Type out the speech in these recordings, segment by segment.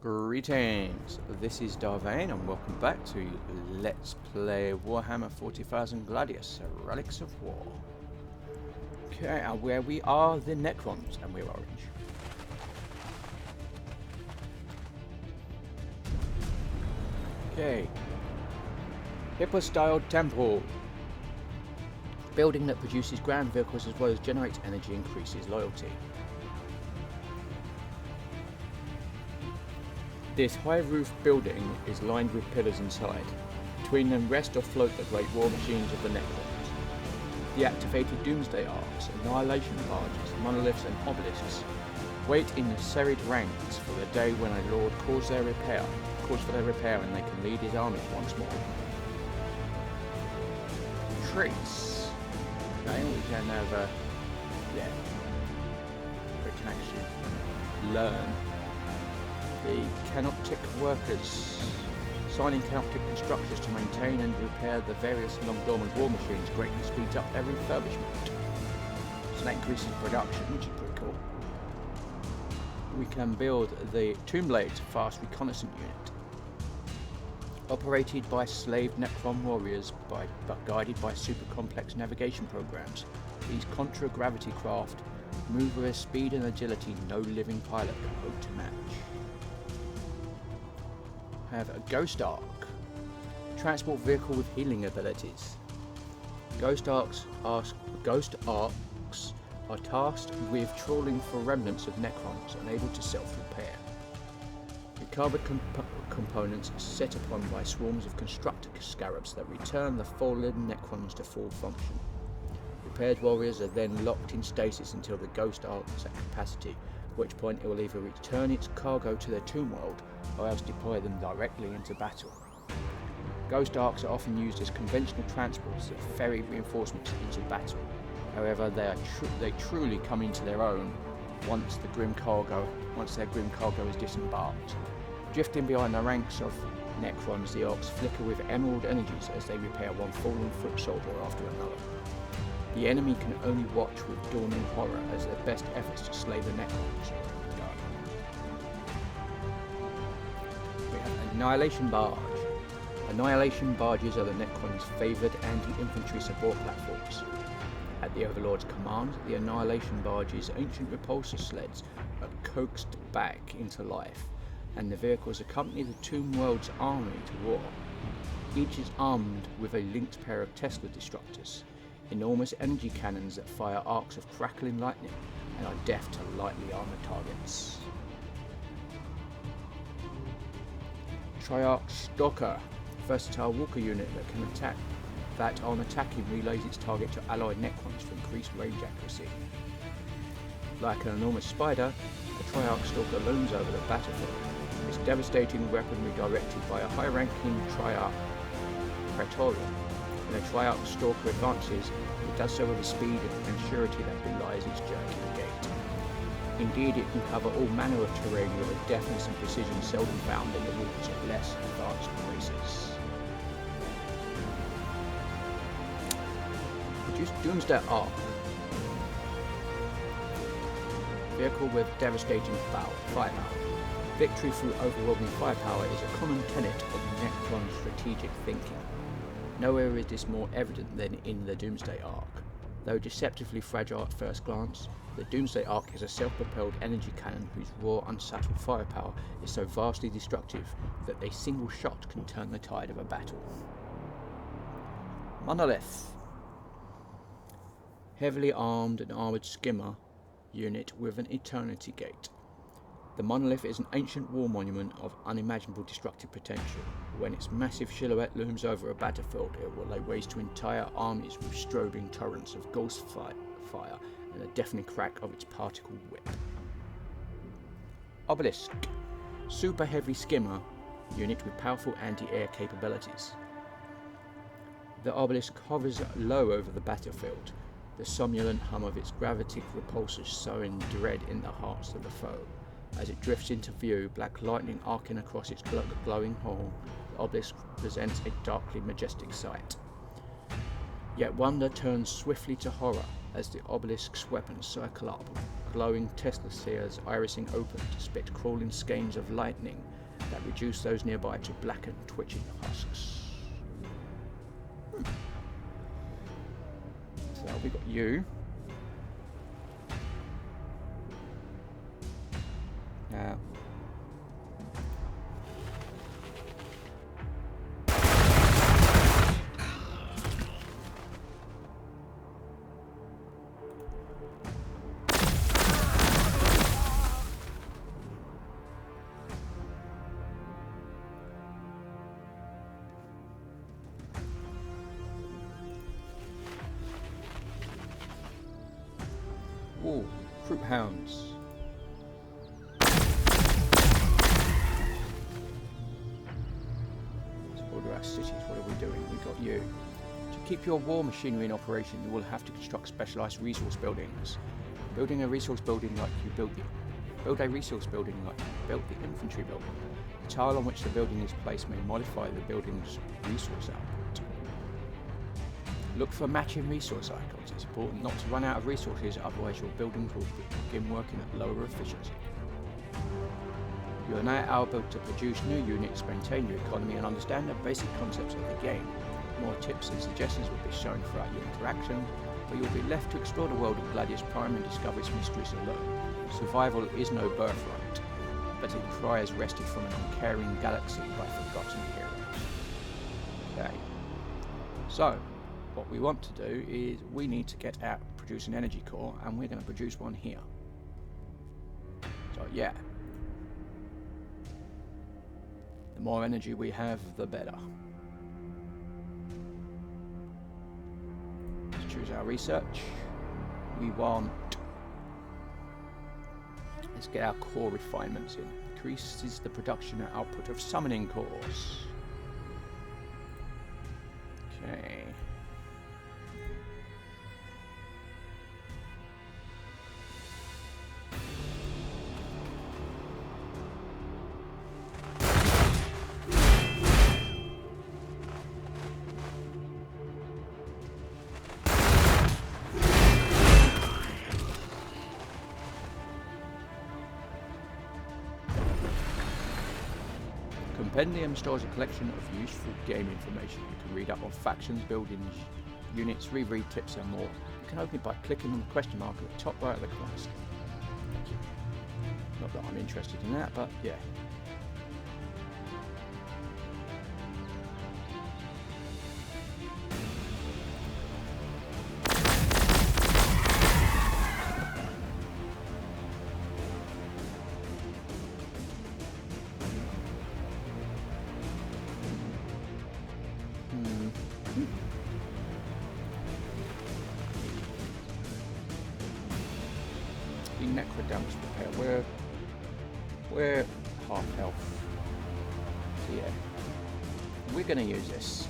Greetings, this is Vane and welcome back to Let's Play Warhammer 40,000 Gladius, Relics of War. Okay, and where we are the Necrons, and we're orange. Okay. Hippo-styled temple. Building that produces ground vehicles as well as generates energy increases loyalty. This high-roof building is lined with pillars inside. Between them rest or float the great war machines of the Necrons. The activated Doomsday Arks, Annihilation Barges, Monoliths and Obelisks wait in the serried ranks for the day when a lord calls for their repair and they can lead his armies once more. Traits. Okay, we can have we can actually learn the Canoptic workers, signing Canoptic constructors to maintain and repair the various long-dormant war machines greatly speeds up their refurbishment. So that increases production, which is pretty cool. We can build the Tomblades fast reconnaissance unit. Operated by slaved Necron warriors but guided by super complex navigation programs, these contra-gravity craft move with a speed and agility no living pilot can hope to match. Have a Ghost Ark, transport vehicle with healing abilities. Ghost Arks are tasked with trawling for remnants of Necrons unable to self-repair. Recovered components are set upon by swarms of constructor scarabs that return the fallen Necrons to full function. Repaired warriors are then locked in stasis until the Ghost Ark is at capacity, at which point it will either return its cargo to their tomb world or else deploy them directly into battle. Ghost Arks are often used as conventional transports that ferry reinforcements into battle. However, they truly come into their own once their grim cargo is disembarked. Drifting behind the ranks of Necrons, the Orks flicker with emerald energies as they repair one fallen foot soldier after another. The enemy can only watch with dawning horror as their best efforts to slay the Necrons are undone. We have Annihilation Barge. Annihilation barges are the Necrons' favoured anti-infantry support platforms. At the Overlord's command, the Annihilation barges' ancient repulsor sleds are coaxed back into life, and the vehicles accompany the Tomb World's army to war. Each is armed with a linked pair of Tesla destructors, enormous energy cannons that fire arcs of crackling lightning and are deaf to lightly armoured targets. Triarch Stalker, versatile walker unit that on attacking relays its target to allied Necrons for increased range accuracy. Like an enormous spider, a Triarch Stalker looms over the battlefield, its devastating weaponry directed by a high-ranking Triarch Praetorian. When a Triarch Stalker advances, it does so with a speed and surety that belies its jerking gait. Indeed, it can cover all manner of terrain with a deftness and precision seldom found in the walls of less advanced races. Produce Doomsday Ark. Vehicle with devastating firepower. Victory through overwhelming firepower is a common tenet of Necron strategic thinking. Nowhere is this more evident than in the Doomsday Ark. Though deceptively fragile at first glance, the Doomsday Ark is a self-propelled energy cannon whose raw, unsattled firepower is so vastly destructive that a single shot can turn the tide of a battle. Monolith. Heavily armed and armoured skimmer unit with an eternity gate. The Monolith is an ancient war monument of unimaginable destructive potential. When its massive silhouette looms over a battlefield, it will lay waste to entire armies with strobing torrents of ghost fire and a deafening crack of its particle whip. Obelisk. Super heavy skimmer unit with powerful anti-air capabilities. The Obelisk hovers low over the battlefield, the somnolent hum of its gravitic repulsors sowing dread in the hearts of the foe. As it drifts into view, black lightning arcing across its glowing hull, the Obelisk presents a darkly majestic sight. Yet wonder turns swiftly to horror as the obelisk's weapons circle up, glowing Tesla spheres irising open to spit crawling skeins of lightning that reduce those nearby to blackened, twitching husks. So we got you. Now, oh, troop hounds. Cities, what are we doing? We got you. To keep your war machinery in operation, you will have to construct specialized resource buildings. Build a resource building like you built the infantry building. The tile on which the building is placed may modify the building's resource output. Look for matching resource icons. It's important not to run out of resources, otherwise your buildings will begin working at lower efficiency. You are now able to produce new units, maintain your economy, and understand the basic concepts of the game. More tips and suggestions will be shown throughout your interaction, but you will be left to explore the world of Gladius Prime and discover its mysteries alone. Survival is no birthright, but it cry has wrested from an uncaring galaxy by forgotten heroes. Okay, so what we want to do is we need to get out, produce an energy core, and we're going to produce one here. So yeah. The more energy we have, the better. Let's choose our research. Let's get our core refinements in. Increases the production and output of summoning cores. Okay. Compendium stores a collection of useful game information. You can read up on factions, buildings, units, reread tips and more. You can open it by clicking on the question mark at the top right of the class. Thank you. Not that I'm interested in that, but yeah. Damage repair. We're half health. So yeah, we're going to use this.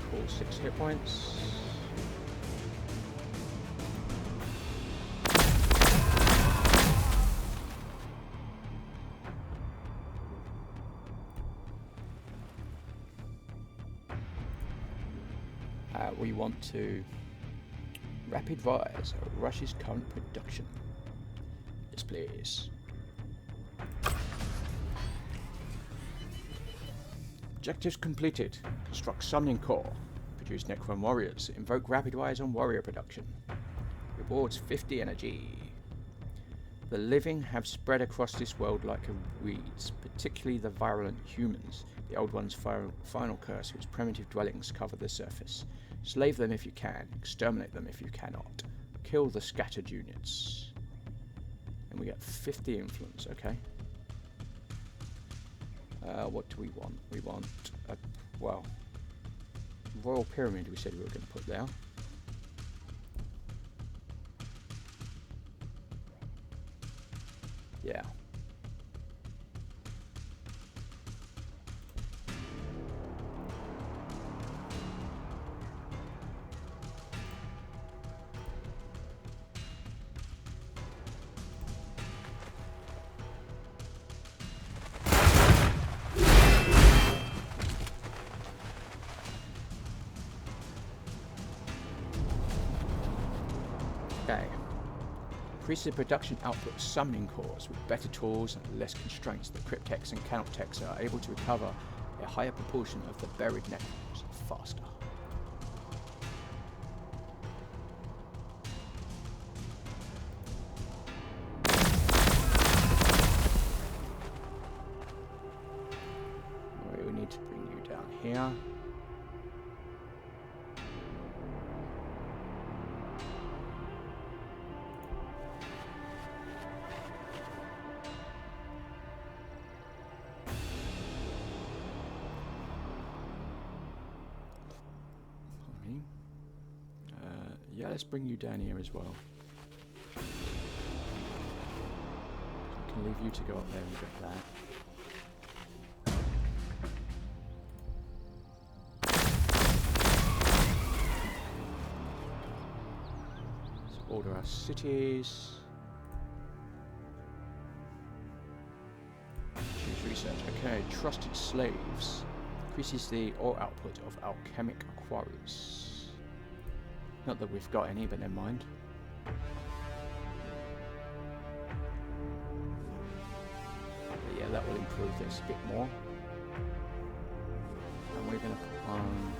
Cool, 6 hit points. We want to rapid rise Russia's current production. Yes, please. Objectives completed. Construct summoning core. Produce Necron warriors. Invoke rapid rise on warrior production. Rewards 50 energy. The living have spread across this world like weeds, particularly the virulent humans, the old one's final curse, whose primitive dwellings cover the surface. Slave them if you can, exterminate them if you cannot. Kill the scattered units. And we get 50 influence, okay. What do we want? We want a, well, Royal Pyramid we said we were going to put there. Yeah. Okay. Increase the production output of summoning cores with better tools and less constraints. The Cryptex and Canoptex are able to recover a higher proportion of the buried Necrons faster. We need to bring you down here. Yeah, let's bring you down here as well. So I can leave you to go up there and get that. Let's order our cities. Choose research. Okay, trusted slaves. Increases the ore output of alchemic quarries. Not that we've got any, but never mind. But yeah, that will improve this a bit more. And we're going to put one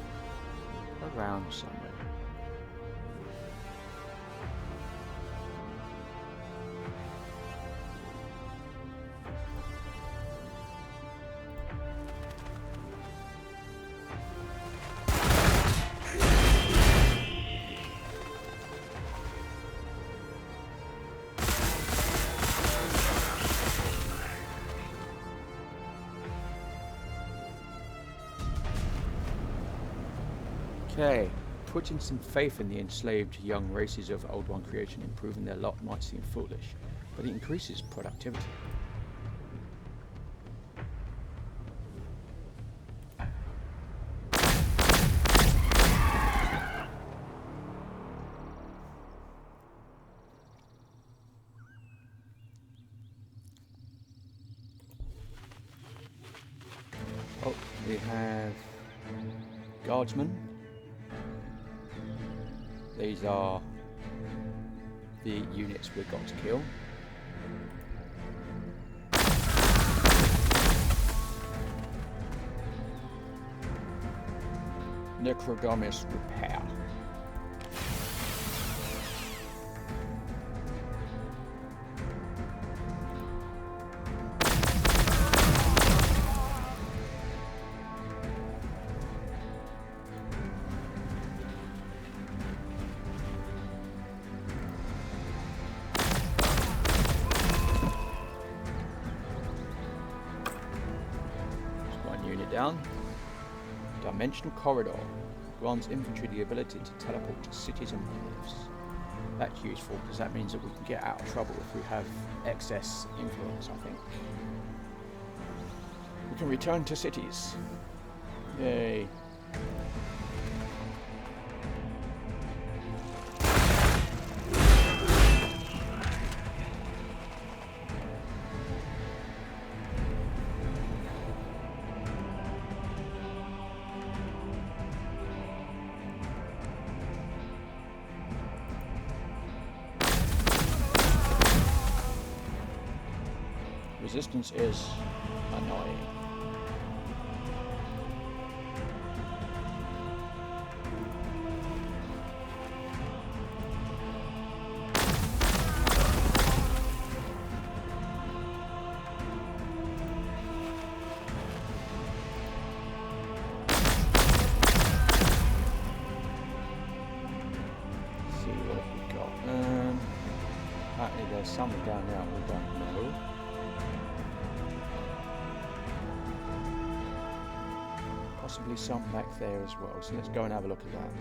around somewhere. Okay, putting some faith in the enslaved young races of Old One creation, improving their lot might seem foolish, but it increases productivity. Oh, we have guardsmen. These are the units we've got to kill. Necrogamist repair. Down. Dimensional corridor grants infantry the ability to teleport to cities and waves. That's useful because that means that we can get out of trouble if we have excess influence, I think. We can return to cities. Yay. Resistance is annoying. Let's see what we've got. Apparently there's some down there we don't know. Possibly some back there as well, so let's go and have a look at that.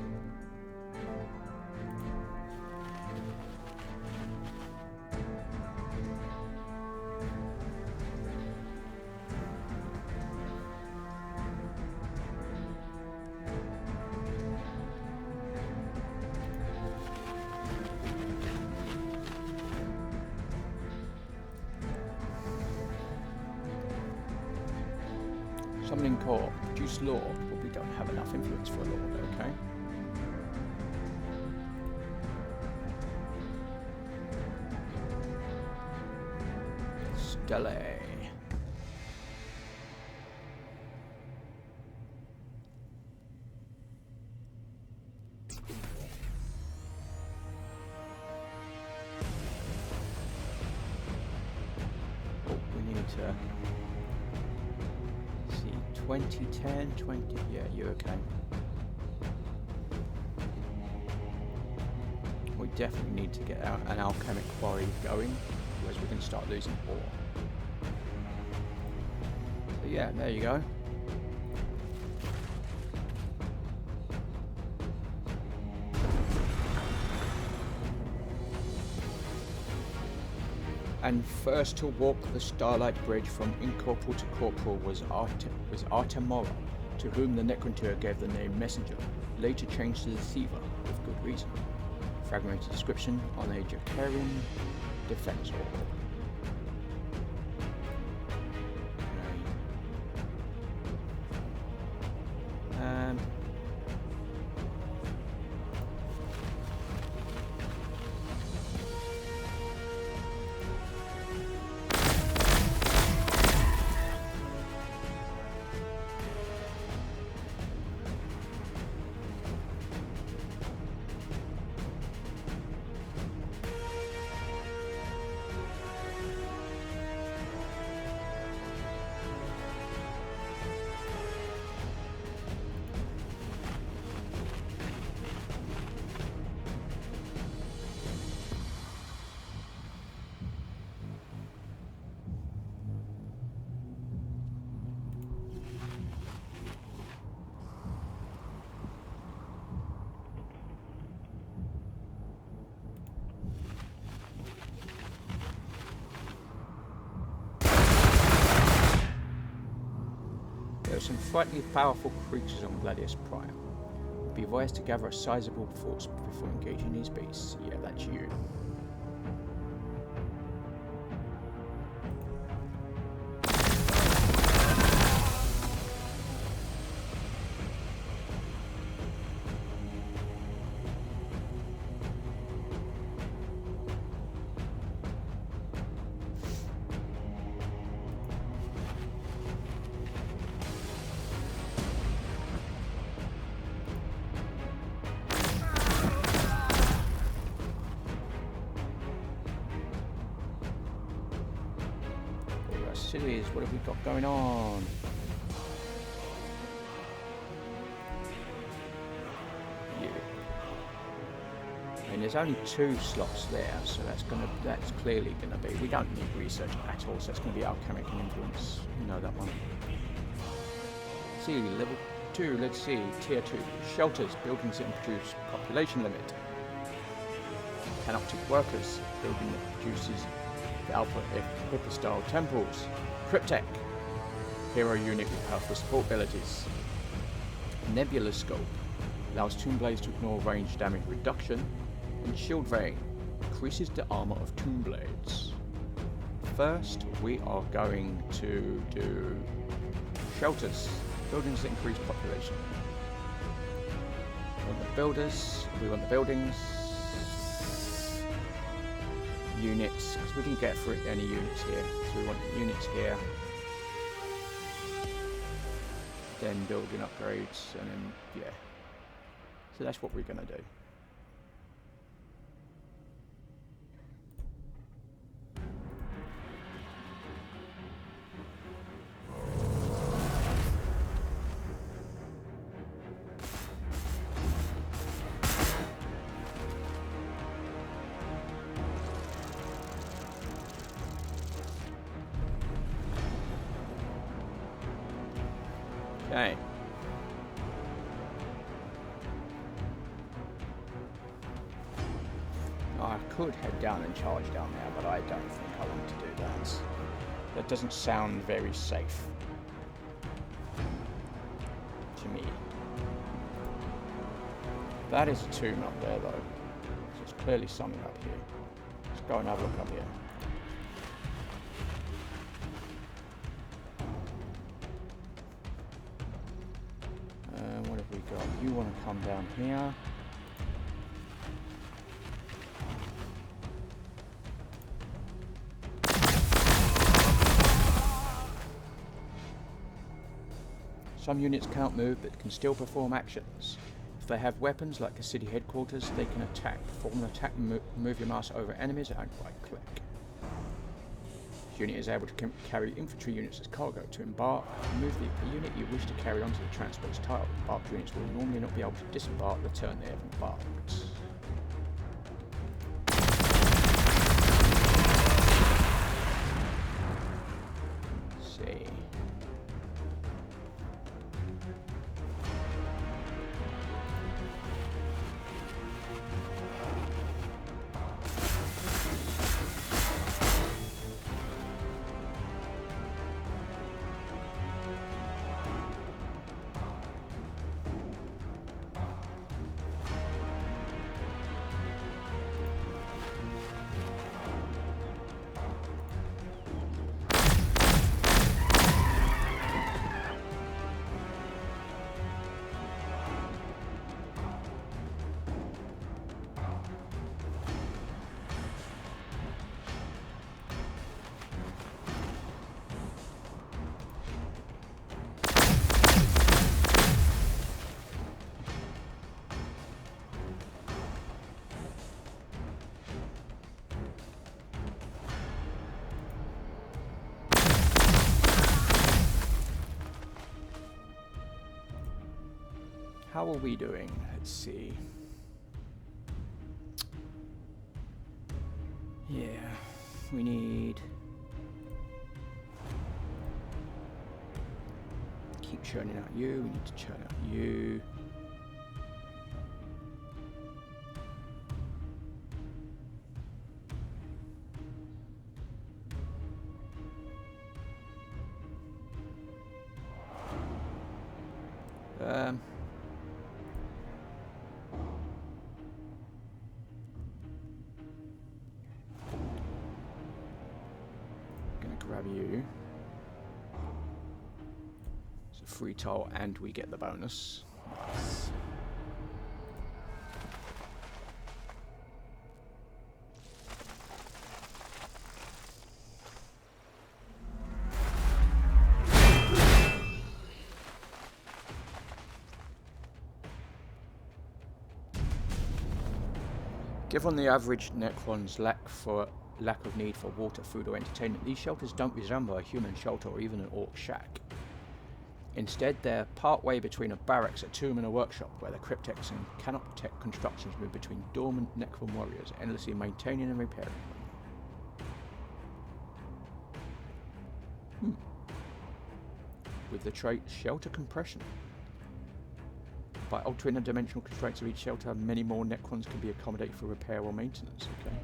Summoning core, produce lore. Probably don't have enough influence for a lord, okay? delay. Oh, we need to see 2010, 20. Yeah, you're okay. We definitely need to get out an alchemic quarry going, otherwise we can start losing ore. So yeah, there you go. And first to walk the Starlight Bridge from incorporeal to corporeal was Artemora, to whom the Necrontyr gave the name Messenger, later changed to Deceiver, with good reason. Fragmented description on a Jacarian defense orb. There are some frightfully powerful creatures on Gladius Prime. It would be wise to gather a sizable force before engaging these beasts. Yeah, that's you. Cities, what have we got going on? Yeah. I mean, there's only 2 slots there, so that's clearly gonna be. We don't need research at all, so it's gonna be alchemic influence. You know that one. See, level 2. Let's see, tier 2. Shelters, buildings that produce population limit. Canoptic workers, building that produces the output of hyper-style temples. Cryptek, hero unit with powerful support abilities. Nebula Scope, allows Tomb Blades to ignore range damage reduction. And Shield Vane, increases the armor of Tomb Blades. First, we are going to do shelters, buildings that increase population. We want the builders, we want the buildings. Units, because we didn't get through any units here, so we want units here, then building upgrades, and then yeah, so that's what we're going to do. Okay. I could head down and charge down there, but I don't think I want to do that. That doesn't sound very safe to me. That is a tomb up there, though. So there's clearly something up here. Let's go and have a look up here. What have we got? You want to come down here. Some units can't move but can still perform actions. If they have weapons like a city headquarters, they can attack. Perform an attack and move your mouse over enemies and right-click. This unit is able to carry infantry units as cargo. To embark, move the unit you wish to carry onto the transport's tile. Embarked units will normally not be able to disembark the turn they have embarked. How are we doing? Let's see. Yeah, we need... Keep churning out you, we need to churn out you. Grab you. It's a free tile and we get the bonus. Nice. Given the average Necrons lack of need for water, food or entertainment, these shelters don't resemble a human shelter or even an orc shack. Instead, they're part-way between a barracks, a tomb and a workshop, where the cryptex and cannot protect constructions move between dormant Necron warriors, endlessly maintaining and repairing them. With the trait Shelter Compression. By altering the dimensional constraints of each shelter, many more Necrons can be accommodated for repair or maintenance. Okay.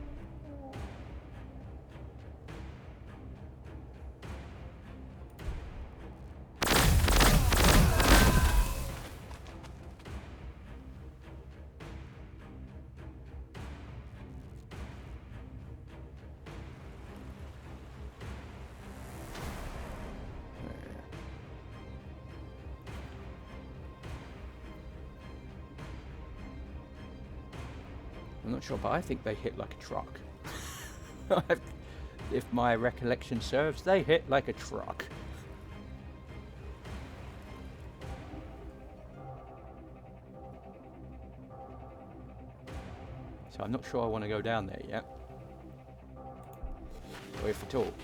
I'm not sure, but I think they hit like a truck. If my recollection serves, they hit like a truck. So I'm not sure I want to go down there yet. Or if at all.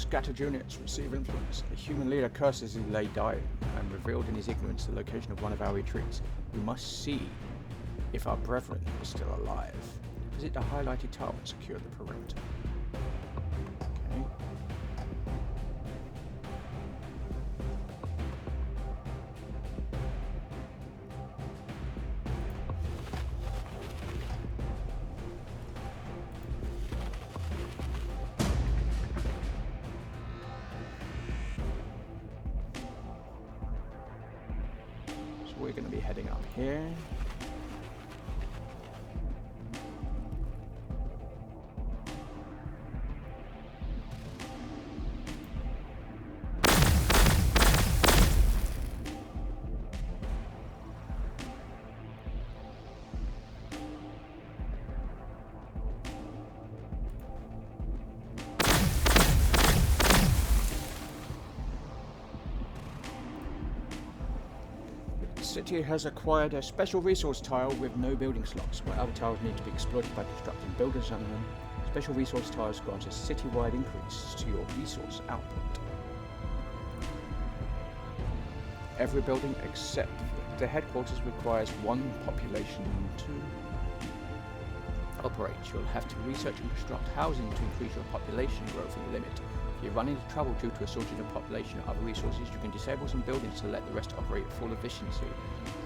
scattered units receive influence. The human leader curses as he lay dying and revealed in his ignorance the location of one of our retreats. We must see if our brethren are still alive. Visit the highlighted tile and secure the perimeter. Okay. We're going to be heading up here. The city has acquired a special resource tile with no building slots, where other tiles need to be exploited by constructing builders under them. Special resource tiles grant a city-wide increase to your resource output. Every building except the headquarters requires one population to operate. You'll have to research and construct housing to increase your population growth limit. If you run into trouble due to a shortage of population or other resources, you can disable some buildings to let the rest operate at full efficiency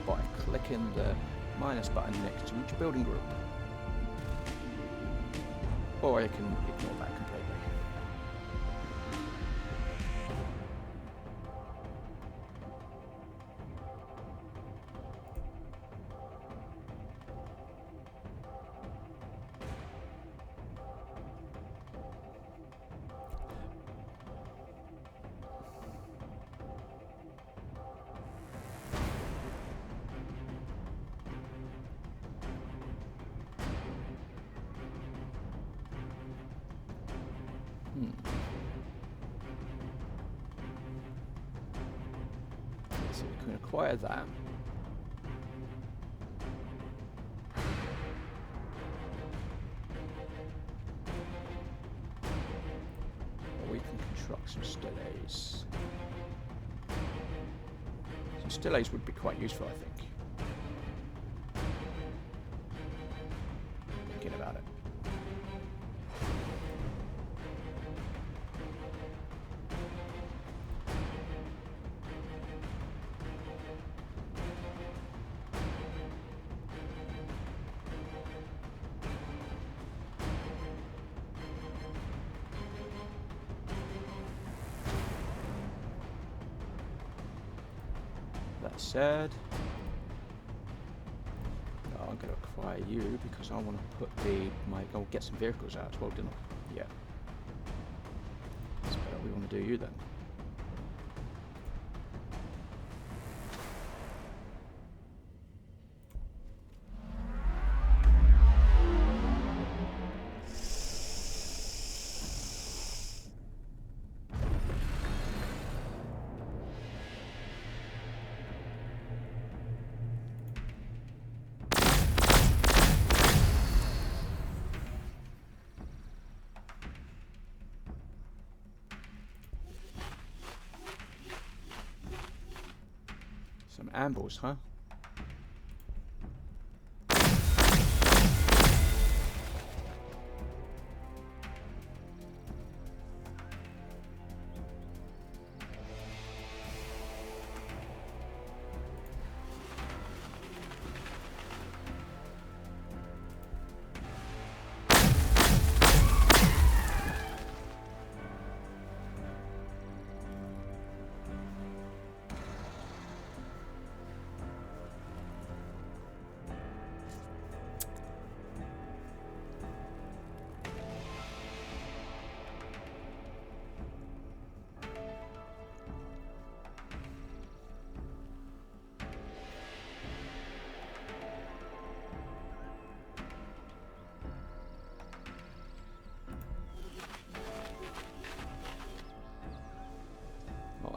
by clicking the minus button next to each building group. Or you can ignore that completely. So we can acquire that. Or we can construct some stellays. Some stellays would be quite useful, I think. Thinking about it. That said, I'm going to acquire you because I want to put I'll get some vehicles out as well, didn't I? Yeah. So we want to do you then. Some ambles, huh?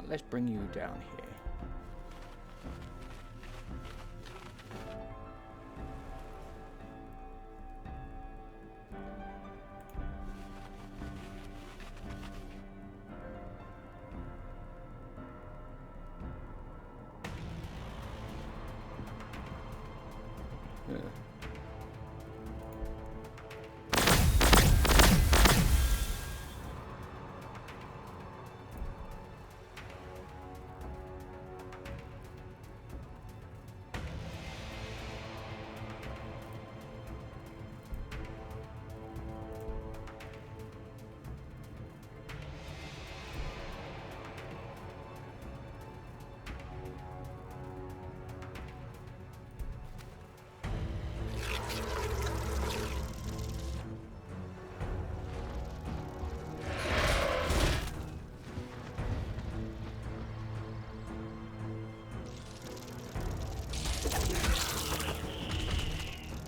Let's bring you down here. Yeah.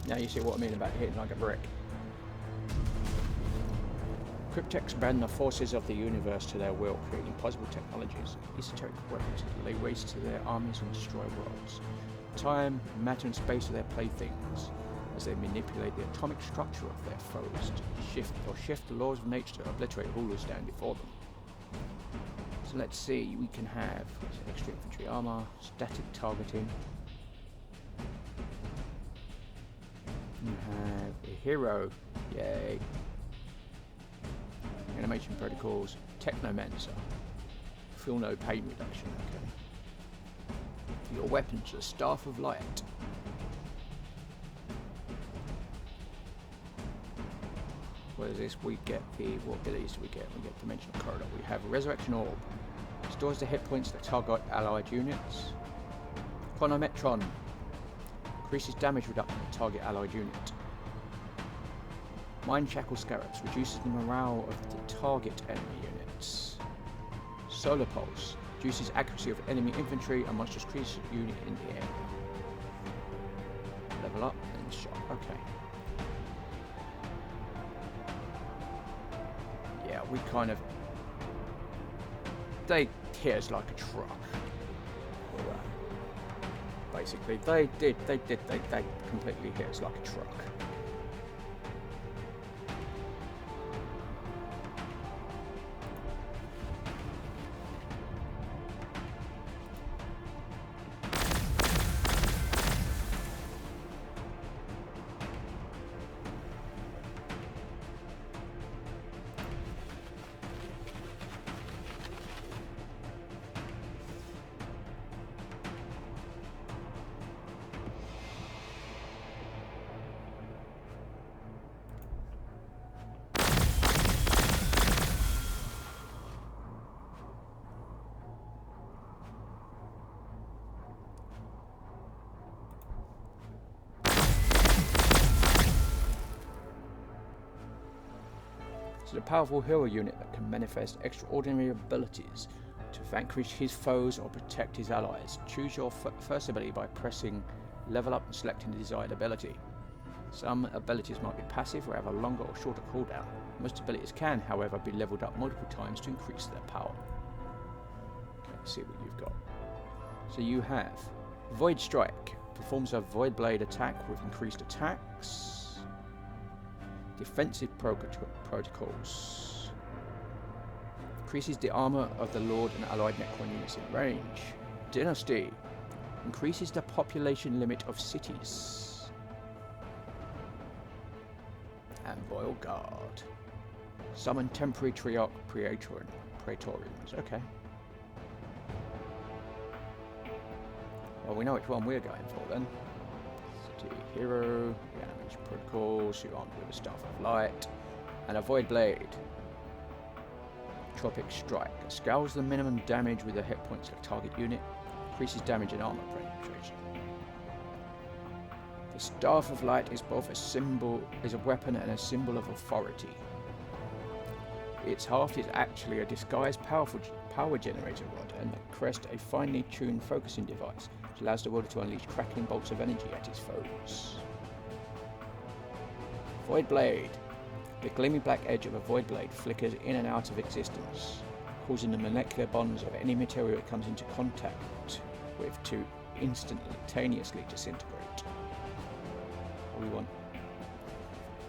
Now you see what I mean about hitting like a brick. Cryptex bend the forces of the universe to their will, creating impossible technologies, esoteric weapons that lay waste to their armies and destroy worlds. Time, matter and space are their playthings, as they manipulate the atomic structure of their foes to shift the laws of nature to obliterate all who stand before them. So let's see, we can have extra infantry armor, static targeting. You have a hero, yay. Animation protocols, Technomancer. Feel no pain reduction, okay. Your weapons are Staff of Light. What is this? We get what abilities do we get? We get Dimensional Corridor. We have a Resurrection Orb. Stores the hit points that target allied units. Chronometron. Increases damage reduction to target allied unit. Mind Shackle Scarabs reduces the morale of the target enemy units. Solar Pulse reduces accuracy of enemy infantry and monstrous creature unit in the area. Level up and shot. Okay. Yeah, we kind of. They hit us like a truck. Basically, they completely hit us like a truck. So the powerful hero unit that can manifest extraordinary abilities to vanquish his foes or protect his allies. Choose your first ability by pressing level up and selecting the desired ability. Some abilities might be passive or have a longer or shorter cooldown. Most abilities can, however, be leveled up multiple times to increase their power. Okay, let's see what you've got. So you have Void Strike. Performs a Void Blade attack with increased attacks. Defensive protocols. Increases the armor of the Lord and allied Necron units in range. Dynasty. Increases the population limit of cities. And Royal Guard. Summon temporary Triarch Praetorians. Okay. Well, we know which one we're going for then. City Hero, the Animation Protocols, you're armed with a Staff of Light, and a Void Blade. Tropic Strike. Scales the minimum damage with the hit points of the target unit. Increases damage and armor penetration. The Staff of Light is both a weapon and a symbol of authority. Its haft is actually a disguised power generator rod, and the crest a finely tuned focusing device, which allows the wielder to unleash crackling bolts of energy at his foes. Void Blade. The gleaming black edge of a Void Blade flickers in and out of existence, causing the molecular bonds of any material it comes into contact with to instantaneously disintegrate. What do we want?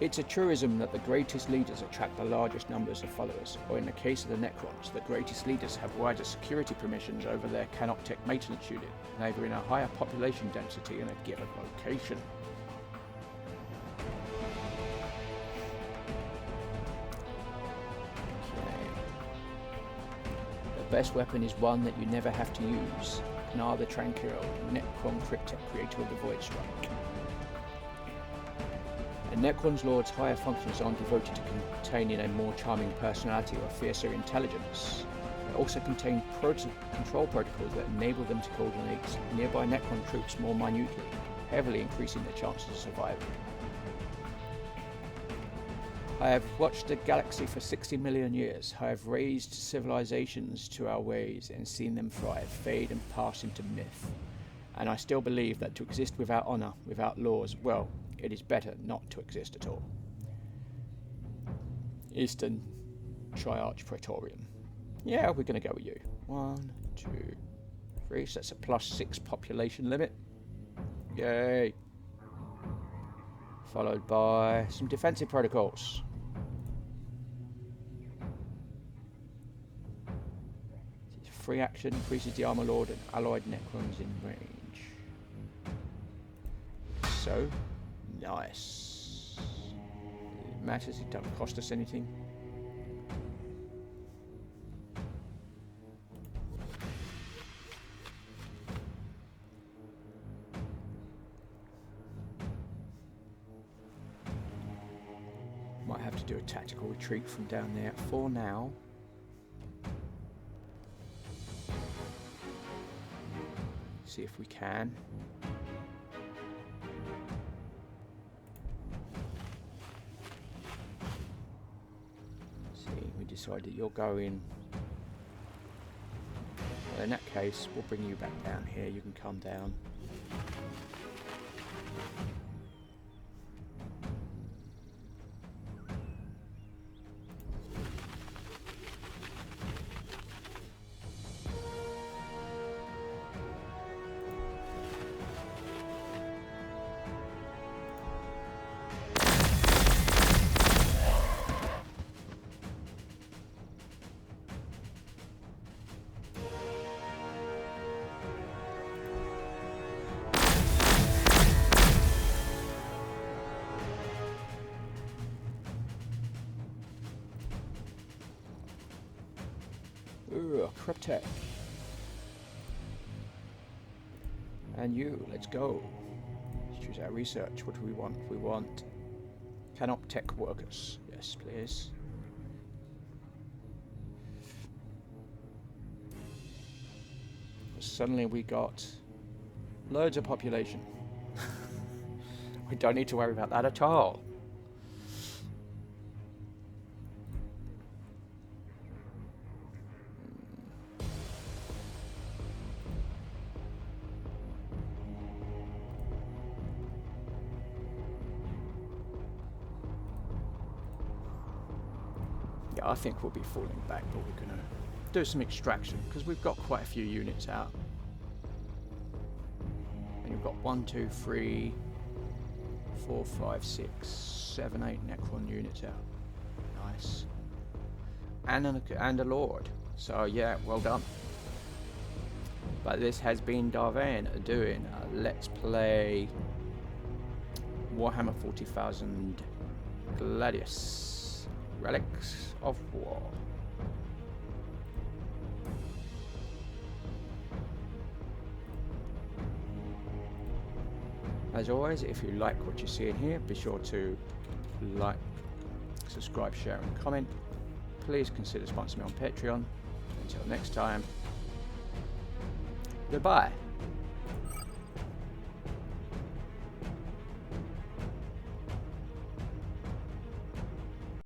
It's a truism that the greatest leaders attract the largest numbers of followers, or in the case of the Necrons, the greatest leaders have wider security permissions over their canoptic maintenance unit, enabling a higher population density in a given location. best weapon is one that you never have to use. Gnar the Tranquil, Necron Cryptek, creator of the Void Strike. A Necron's Lord's higher functions aren't devoted to containing a more charming personality or fiercer intelligence. They also contain control protocols that enable them to coordinate nearby Necron troops more minutely, heavily increasing their chances of survival. I have watched the galaxy for 60 million years. I have raised civilizations to our ways and seen them thrive, fade and pass into myth. And I still believe that to exist without honor, without laws, well, it is better not to exist at all. Eastern Triarch Praetorium. Yeah, we're going to go with you. 1, 2, 3. So that's a +6 population limit. Yay. Followed by some defensive protocols. Free action increases the Armor Lord and allied Necrons in range. So, nice. It matters, it doesn't cost us anything. Might have to do a tactical retreat from down there for now. See if we can. See, we decide that you're going. Well, in that case, we'll bring you back down here. You can come down. Ooh, Cryptek. And you, let's go. Let's choose our research. What do we want? We want Canoptech workers. Yes, please. Suddenly we got loads of population. We don't need to worry about that at all. I think we'll be falling back, but we're going to do some extraction because we've got quite a few units out. And you've got 1, 2, 3, 4, 5, 6, 7, 8 Necron units out. Nice. And a Lord. So yeah, well done. But this has been Vane doing Let's Play Warhammer 40,000 Gladius. Relics of War. As always, if you like what you see in here, be sure to like, subscribe, share and comment. Please consider sponsoring me on Patreon. Until next time, goodbye.